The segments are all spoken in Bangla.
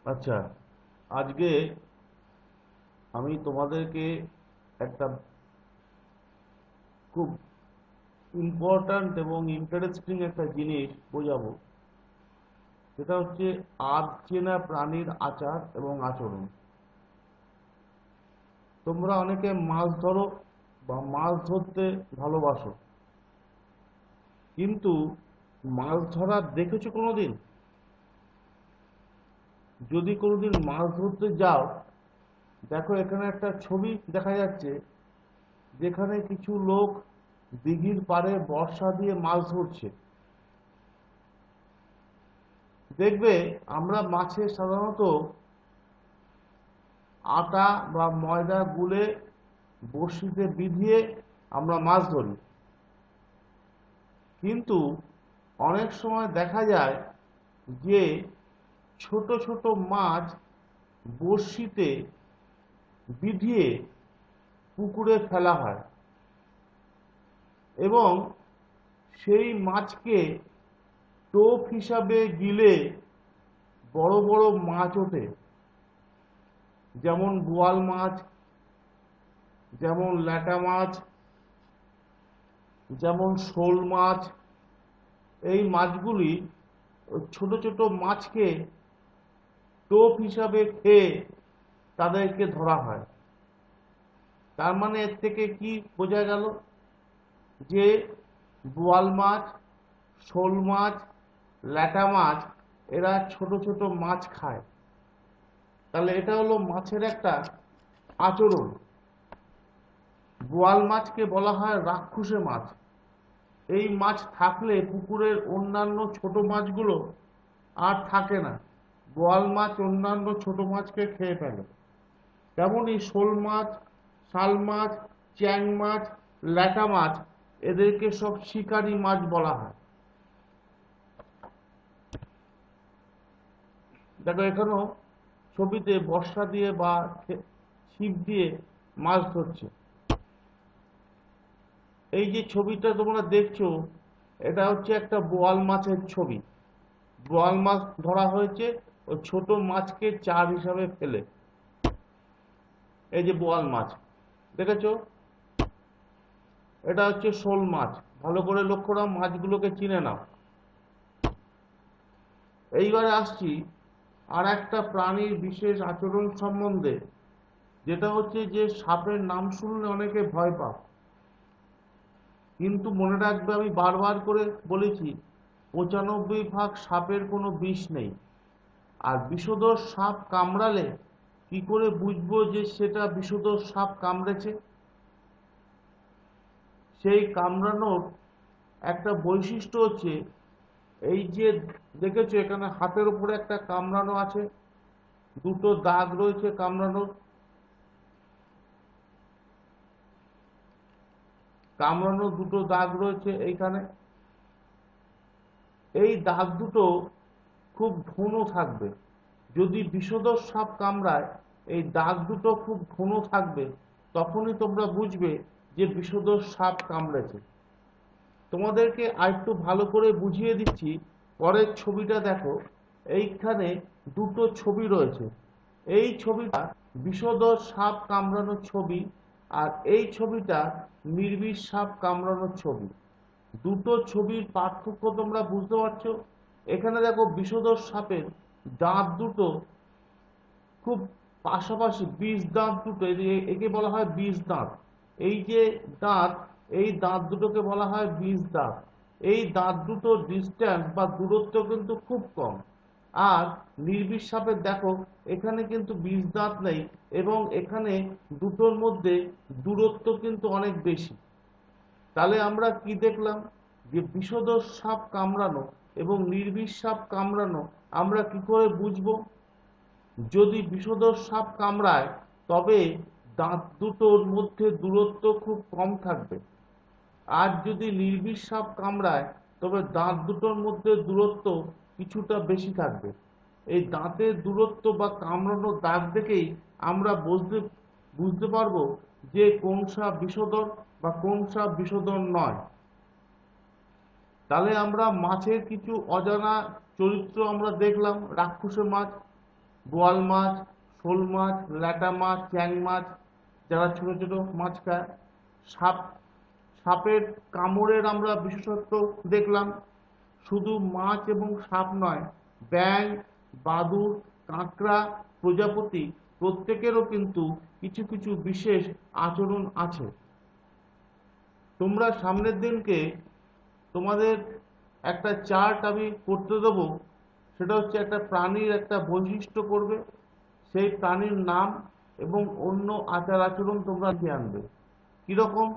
আচ্ছা, আজকে আমি তোমাদেরকে একটা খুব ইম্পর্ট্যান্ট এবং ইন্টারেস্টিং একটা জিনিস বোঝাবো। সেটা হচ্ছে চেনা প্রাণীর আচার এবং আচরণ। তোমরা অনেকে মাছ ধরো বা মাছ ধরতে ভালোবাসো, কিন্তু মাছ ধরা দেখেছো কোনোদিন? যদি কোনোদিন মাছ ধরতে যাও, দেখো এখানে একটা ছবি দেখা যাচ্ছে, যেখানে কিছু লোক দিঘির পাড়ে বর্শা দিয়ে মাছ ধরছে। দেখবে আমরা মাছে সাধারণত আটা বা ময়দা গুলে বড়শিতে বিধিয়ে আমরা মাছ ধরি, কিন্তু অনেক সময় দেখা যায় যে ছোট ছোট মাছ বড়শিতে বিধিয়ে পুকুরে ফেলা হয় এবং সেই মাছকে টোপ হিসাবে গিলে বড় বড় মাছ ওঠে। যেমন বোয়াল মাছ, যেমন ল্যাটা মাছ, যেমন শোল মাছ। এই মাছগুলি ছোট ছোট মাছকে টোপ হিসাবে খেয়ে তাদেরকে ধরা হয়। তার মানে এর থেকে কি বোঝা গেল যে বোয়াল মাছ, শোল মাছ, ল্যাটা মাছ এরা ছোট ছোট মাছ খায়। তাহলে এটা হলো মাছের একটা আচরণ। বোয়াল মাছকে বলা হয় রাক্ষসে মাছ। এই মাছ থাকলে পুকুরের অন্যান্য ছোট মাছগুলো আর থাকে না, বোয়াল মাছ অন্যান্য ছোট মাছকে খেয়ে ফেলে। তেমনই শোল মাছ, শাল মাছ, চ্যাং মাছ, ল্যাটা মাছ এদেরকে সব শিকারী মাছ বলা হয়। দেখো এখানেও ছবিতে বর্ষা দিয়ে বা ছিপ দিয়ে মাছ ধরছে। এই যে ছবিটা তোমরা দেখছো, এটা হচ্ছে একটা বোয়াল মাছের ছবি। বোয়াল মাছ ধরা হয়েছে ওই ছোট মাছকে চার হিসাবে ফেলে। এই যে বোয়াল মাছ দেখেছো, এটা হচ্ছে শোল মাছ। ভালো করে লক্ষ্য রাখো, মাছগুলোকে চিনে নাও। এইবারে আসছি আর একটা প্রাণীর বিশেষ আচরণ সম্বন্ধে, যেটা হচ্ছে যে সাপের নাম শুনলে অনেকে ভয় পায়, কিন্তু মনে রাখবে আমি বারবার করে বলেছি 95 ভাগ সাপের কোনো বিষ নেই। আর বিষধর সাপ কামড়ালে কি করে বুঝবো যে সেটা বিষধর সাপ কামড়েছে? সেই কামড়ানোর একটা বৈশিষ্ট্য হচ্ছে, এই যে দেখেছো এখানে হাতের উপরে একটা কামড়ানো আছে, দুটো দাগ রয়েছে কামড়ানোর। কামড়ানো দুটো দাগ রয়েছে এইখানে। এই দাগ দুটো খুব ঘন থাকবে। যদি বিষধর সাপ কামড়ায়, এই দাগ দুটো খুব ঘন থাকবে, তখনই তোমরা বুঝবে যে বিষধর সাপ কামড়েছে। তোমাদেরকে আরেকটু ভালো করে বুঝিয়ে দিচ্ছি। পরের ছবিটা দেখো, এইখানে দুটো ছবি রয়েছে। এই ছবিটা বিষধর সাপ কামড়ানোর ছবি, আর এই ছবিটা নির্বিষ সাপ কামড়ানোর ছবি। দুটো ছবির পার্থক্য তোমরা বুঝতে পারছো? এখানে দেখো বিষধর সাপের দাঁত দুটো খুব পাশাপাশি, বিষ দাঁত দুটো, একে বলা হয় বিষ দাঁত। এই যে দাঁত, এই দাঁত দুটোকে বলা হয় বিষ দাঁত। এই দাঁত দুটোর ডিস্টেন্স বা দূরত্ব কিন্তু খুব কম। আর নির্বিষ সাপের দেখো এখানে কিন্তু বিষ দাঁত নেই, এবং এখানে দুটোর মধ্যে দূরত্ব কিন্তু অনেক বেশি। তাহলে আমরা কি দেখলাম, যে বিষধর সাপ কামড়ানো এবং নির্বিষ সাপ কামড়ানো আমরা কি করে বুঝবো? যদি বিষধর সাপ কামড়ায়, তবে দাঁত দুটোর মধ্যে দূরত্ব খুব কম থাকবে। আর যদি নির্বিষ সাপ কামড়ায়, তবে দাঁত দুটোর মধ্যে দূরত্ব কিছুটা বেশি থাকবে। এই দাঁতের দূরত্ব বা কামড়ানোর দাগ দেখেই আমরা বুঝতে পারবো যে কোন সাপ বিষধর বা কোন সাপ বিষধর নয়। তাহলে আমরা মাছের কিছু অজানা চরিত্র আমরা দেখলাম। রাক্ষসে মাছ, বোয়াল মাছ, শোল মাছ, ল্যাটা মাছ, চ্যাং মাছ, যারা ছোট ছোট মাছ খায়। সাপ, সাপের কামড়ের আমরা বিশেষত্ব দেখলাম। শুধু মাছ এবং সাপ নয়, ব্যাঙ, বাদুড়, কাঁকড়া, প্রজাপতি প্রত্যেকেরও কিন্তু কিছু কিছু বিশেষ আচরণ আছে। তোমরা সামনের দিনকে তোমাদের একটা চার্ট আমি করতে দেবো, সেটা হচ্ছে একটা প্রাণীর একটা বৈশিষ্ট্য করবে, সেই প্রাণীর নাম এবং অন্য আচার আচরণ তোমরা লিখে আনবে। কিরকম?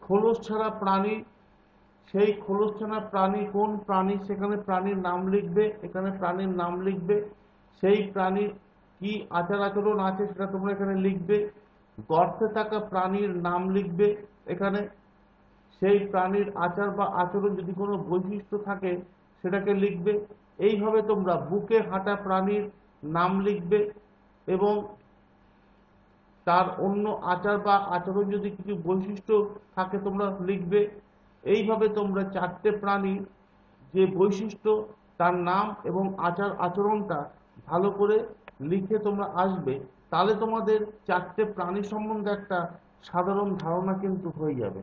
খোলস ছাড়া প্রাণী, সেই খোলস ছাড়া প্রাণী কোন প্রাণী, সেখানে প্রাণীর নাম লিখবে, এখানে প্রাণীর নাম লিখবে, সেই প্রাণীর কি আচার আচরণ আছে সেটা তোমরা এখানে লিখবে। গর্তে থাকা প্রাণীর নাম লিখবে এখানে, সেই প্রাণীর আচার বা আচরণ যদি কোনো বৈশিষ্ট্য থাকে সেটাকে লিখবে। এইভাবে তোমরা বুকে হাঁটা প্রাণীর নাম লিখবে এবং তার অন্য আচার বা আচরণ যদি কিছু বৈশিষ্ট্য থাকে তোমরা লিখবে। এইভাবে তোমরা চারটে প্রাণীর যে বৈশিষ্ট্য, তার নাম এবং আচার আচরণটা ভালো করে লিখে তোমরা আসবে। তাহলে তোমাদের চারটে প্রাণী সম্বন্ধে একটা সাধারণ ধারণা কিন্তু হয়ে যাবে।